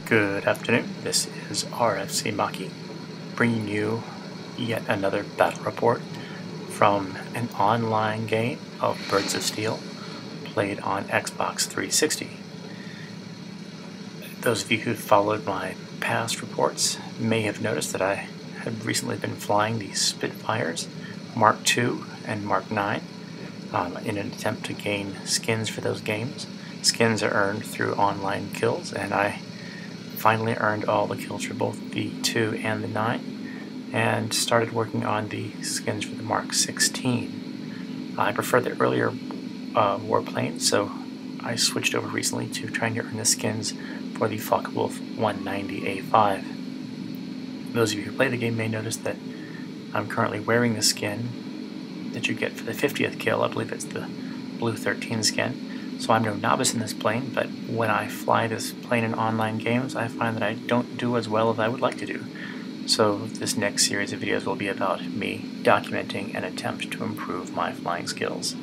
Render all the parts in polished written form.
Good afternoon, this is RFC Maki, bringing you yet another battle report from an online game of Birds of Steel played on Xbox 360. Those of you who followed my past reports may have noticed that I had recently been flying the Spitfires Mark II and Mark IX in an attempt to gain skins for those games. Skins are earned through online kills, and I finally earned all the kills for both the 2 and the 9 and started working on the skins for the Mark 16. I prefer the earlier warplanes, so I switched over recently to trying to earn the skins for the FW190 A5. Those of you who play the game may notice that I'm currently wearing the skin that you get for the 50th kill. I believe it's the Blue 13 skin. So I'm no novice in this plane, but when I fly this plane in online games, I find that I don't do as well as I would like to do. So this next series of videos will be about me documenting an attempt to improve my flying skills.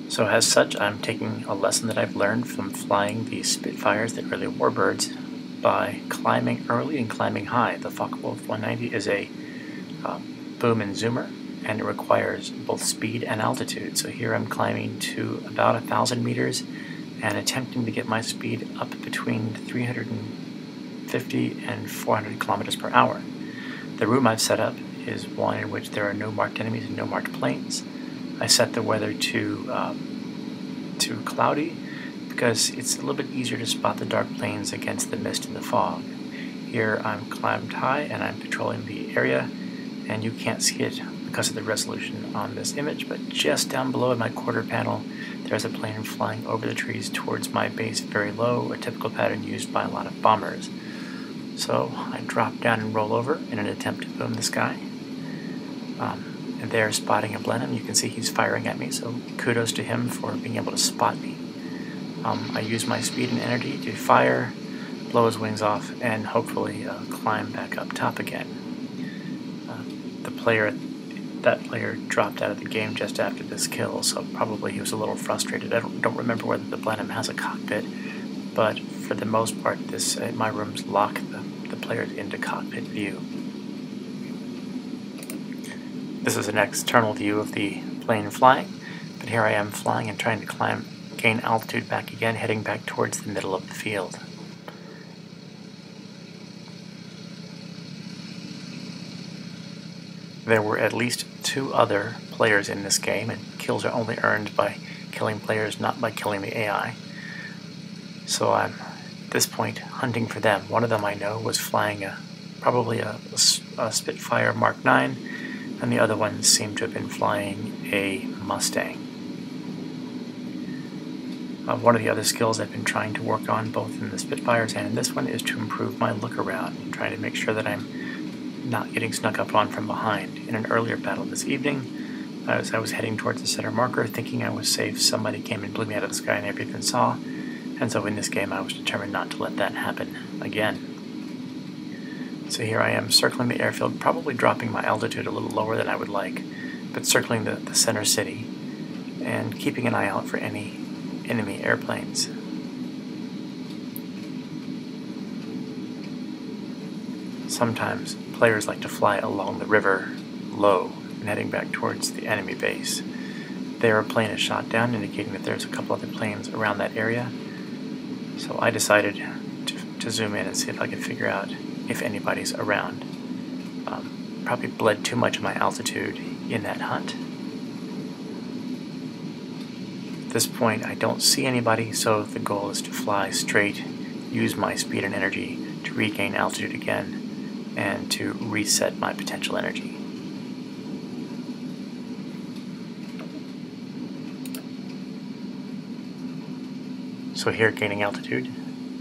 So as such, I'm taking a lesson that I've learned from flying the Spitfires, the early warbirds, by climbing early and climbing high. The FW190 is a boom and zoomer, and it requires both speed and altitude. So here I'm climbing to about 1,000 meters and attempting to get my speed up between 350 and 400 kilometers per hour. The room I've set up is one in which there are no marked enemies and no marked planes. I set the weather to cloudy because it's a little bit easier to spot the dark planes against the mist and the fog. Here I'm climbed high and I'm patrolling the area, and you can't see it because of the resolution on this image, but just down below in my quarter panel there's a plane flying over the trees towards my base very low, a typical pattern used by a lot of bombers. So I drop down and roll over in an attempt to boom this guy. And there, spotting a Blenheim, you can see he's firing at me, so kudos to him for being able to spot me. I use my speed and energy to fire, blow his wings off, and hopefully climb back up top again. That player dropped out of the game just after this kill, so probably he was a little frustrated. I don't remember whether the Blenheim has a cockpit, but for the most part, my rooms lock the players into cockpit view. This is an external view of the plane flying, but here I am flying and trying to gain altitude back again, heading back towards the middle of the field. There were at least 2 other players in this game, and kills are only earned by killing players, not by killing the AI. So I'm, at this point, hunting for them. One of them I know was flying probably a Spitfire Mark IX, and the other one seemed to have been flying a Mustang. One of the other skills I've been trying to work on, both in the Spitfires and in this one, is to improve my look around and trying to make sure that I'm not getting snuck up on from behind. In an earlier battle this evening, as I was heading towards the center marker, thinking I was safe, somebody came and blew me out of the sky and I never even saw, and so in this game I was determined not to let that happen again. So here I am circling the airfield, probably dropping my altitude a little lower than I would like, but circling the center city and keeping an eye out for any enemy airplanes. Sometimes players like to fly along the river low and heading back towards the enemy base. There a plane is shot down, indicating that there's a couple other planes around that area. So I decided to zoom in and see if I could figure out if anybody's around. Probably bled too much of my altitude in that hunt. At this point I don't see anybody, so the goal is to fly straight, use my speed and energy to regain altitude again, and to reset my potential energy. So here, gaining altitude,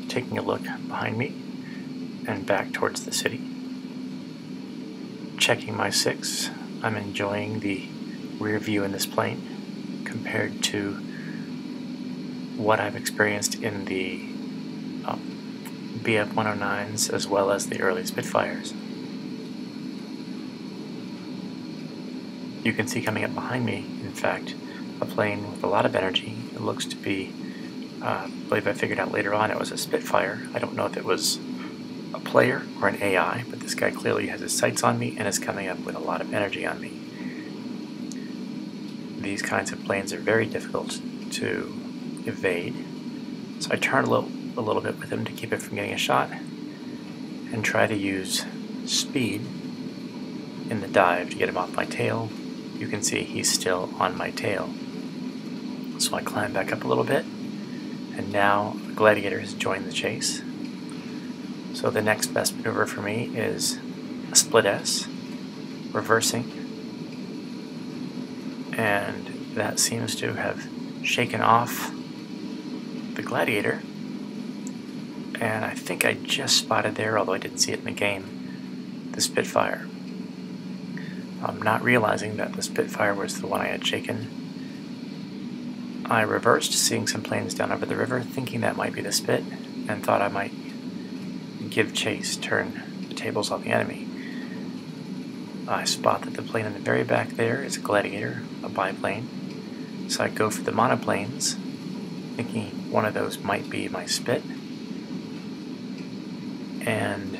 taking a look behind me and back towards the city. Checking my 6, I'm enjoying the rear view in this plane compared to what I've experienced in the BF109s as well as the early Spitfires. You can see coming up behind me, in fact, a plane with a lot of energy. It looks to be I believe I figured out later on it was a Spitfire. I don't know if it was a player or an AI, but this guy clearly has his sights on me and is coming up with a lot of energy on me. These kinds of planes are very difficult to evade, so I turn a little bit with him to keep it from getting a shot, and try to use speed in the dive to get him off my tail. You can see he's still on my tail. So I climb back up a little bit, and now the Gladiator has joined the chase. So the next best maneuver for me is a split S, reversing, and that seems to have shaken off the Gladiator. And I think I just spotted there, although I didn't see it in the game, the Spitfire. Not realizing that the Spitfire was the one I had shaken, I reversed, seeing some planes down over the river, thinking that might be the Spit, and thought I might give chase, turn the tables on the enemy. I spot that the plane in the very back there is a Gladiator, a biplane, so I go for the monoplanes, thinking one of those might be my Spit, and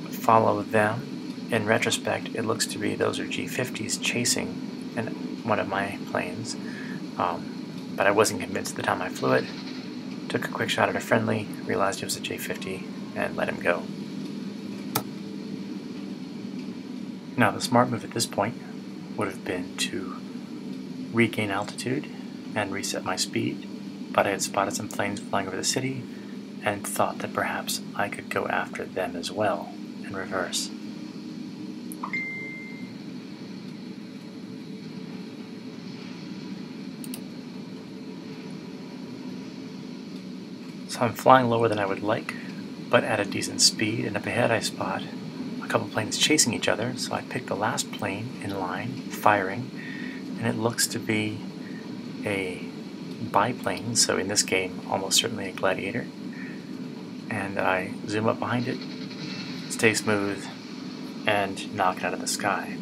follow them. In retrospect, it looks to be those are G50s chasing one of my planes, but I wasn't convinced at the time I flew it. Took a quick shot at a friendly, realized it was a J50, and let him go. Now the smart move at this point would have been to regain altitude and reset my speed, but I had spotted some planes flying over the city and thought that perhaps I could go after them as well and reverse. So I'm flying lower than I would like, but at a decent speed, and up ahead I spot a couple planes chasing each other, so I pick the last plane in line, firing, and it looks to be a biplane, so in this game almost certainly a Gladiator, and I zoom up behind it, stay smooth, and knock it out of the sky.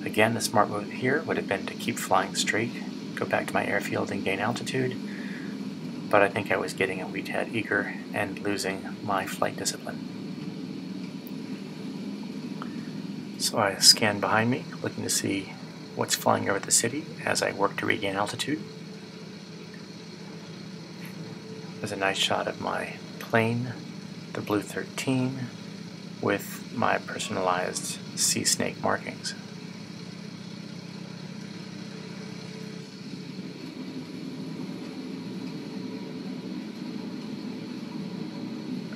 Again, the smart move here would have been to keep flying straight, go back to my airfield and gain altitude, but I think I was getting a wee tad eager and losing my flight discipline. So I scan behind me, looking to see what's flying over the city as I work to regain altitude. There's a nice shot of my plane, the Blue 13, with my personalized sea snake markings.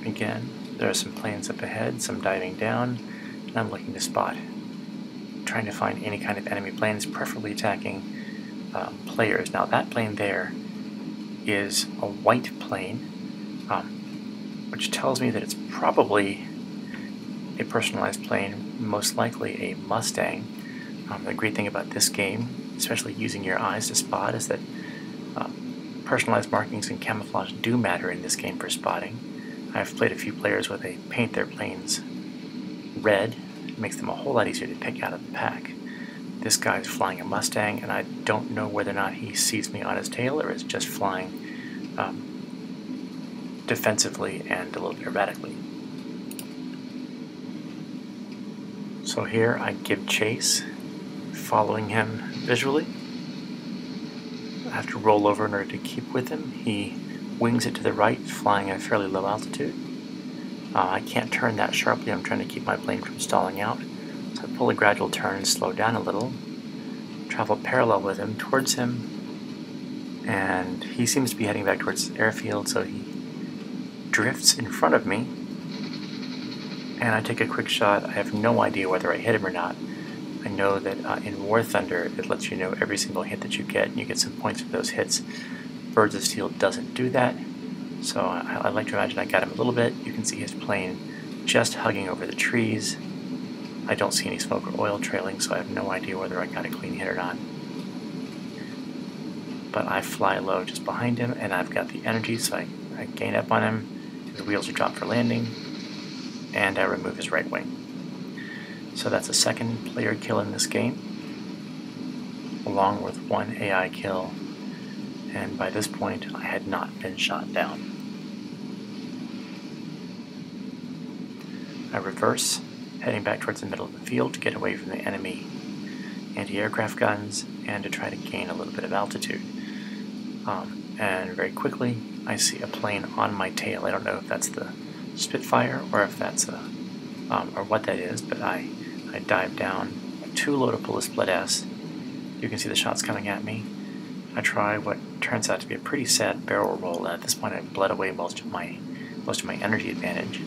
Again, there are some planes up ahead, some diving down, and I'm looking to spot, trying to find any kind of enemy planes, preferably attacking players. Now that plane there is a white plane, which tells me that it's probably a personalized plane, most likely a Mustang. The great thing about this game, especially using your eyes to spot, is that personalized markings and camouflage do matter in this game for spotting. I've played a few players where they paint their planes red. It makes them a whole lot easier to pick out of the pack. This guy's flying a Mustang, and I don't know whether or not he sees me on his tail or is just flying defensively and a little bit erratically. So here I give chase, following him visually. I have to roll over in order to keep with him. He wings it to the right, flying at a fairly low altitude. I can't turn that sharply. I'm trying to keep my plane from stalling out. So I pull a gradual turn and slow down a little, travel parallel with him, towards him, and he seems to be heading back towards his airfield, so he drifts in front of me, and I take a quick shot. I have no idea whether I hit him or not. I know that in War Thunder, it lets you know every single hit that you get, and you get some points for those hits. Birds of Steel doesn't do that, so I like to imagine I got him a little bit. You can see his plane just hugging over the trees. I don't see any smoke or oil trailing, so I have no idea whether I got a clean hit or not. But I fly low just behind him, and I've got the energy, so I gain up on him. His wheels are dropped for landing, and I remove his right wing. So that's a second player kill in this game, along with one AI kill and by this point I had not been shot down. I reverse, heading back towards the middle of the field to get away from the enemy anti-aircraft guns and to try to gain a little bit of altitude. And very quickly I see a plane on my tail. I don't know if that's the Spitfire or if that's or what that is, but I dive down too low to pull a split S. You can see the shots coming at me. I try what turns out to be a pretty sad barrel roll, and at this point I've bled away most of my energy advantage.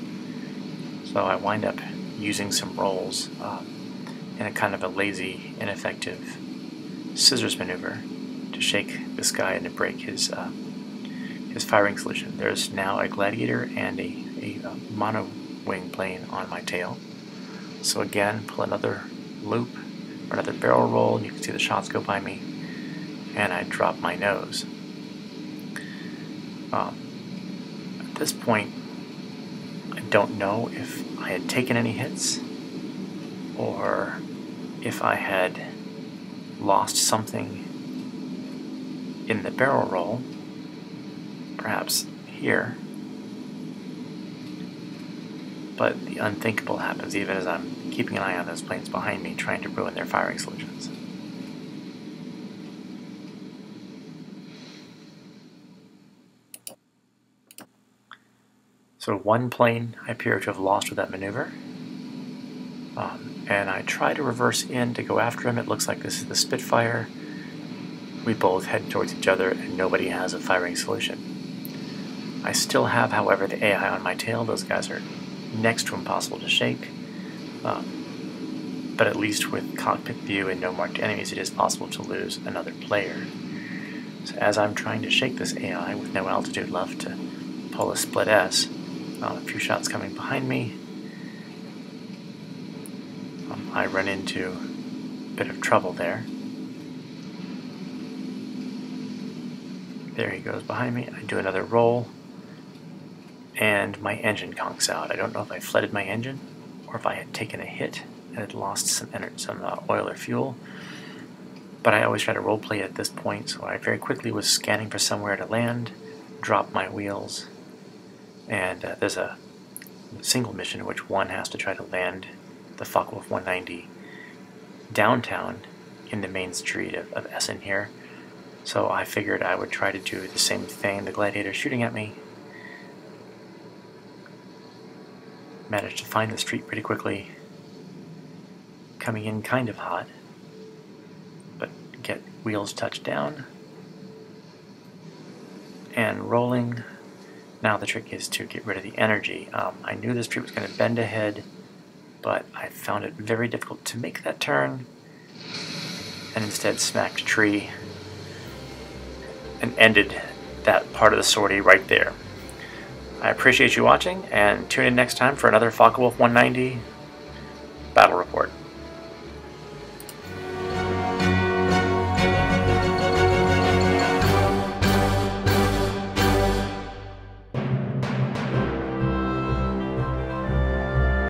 So I wind up using some rolls in a kind of a lazy, ineffective scissors maneuver to shake this guy and to break his firing solution. There's now a Gladiator and a mono-wing plane on my tail. So again, pull another loop or another barrel roll, and you can see the shots go by me, and I drop my nose. At this point, I don't know if I had taken any hits or if I had lost something in the barrel roll, perhaps here. But the unthinkable happens even as I'm keeping an eye on those planes behind me, trying to ruin their firing solutions. So one plane I appear to have lost with that maneuver, and I try to reverse in to go after him. It looks like this is the Spitfire. We both head towards each other and nobody has a firing solution. I still have, however, the AI on my tail. Those guys are next to impossible to shake, but at least with cockpit view and no marked enemies, it is possible to lose another player. So as I'm trying to shake this AI with no altitude left to pull a split S, a few shots coming behind me, I run into a bit of trouble there. There he goes behind me. I do another roll, and my engine conks out. I don't know if I flooded my engine or if I had taken a hit and had lost some oil or fuel, but I always try to role play at this point, so I very quickly was scanning for somewhere to land, dropped my wheels, and there's a single mission in which one has to try to land the FW190 downtown in the main street of Essen here. So I figured I would try to do the same thing. The Gladiator shooting at me. Managed to find the street pretty quickly. Coming in kind of hot, but get wheels touched down. And rolling. Now the trick is to get rid of the energy. I knew the street was going to bend ahead, but I found it very difficult to make that turn, and instead smacked a tree and ended that part of the sortie right there. I appreciate you watching, and tune in next time for another FW190 battle report.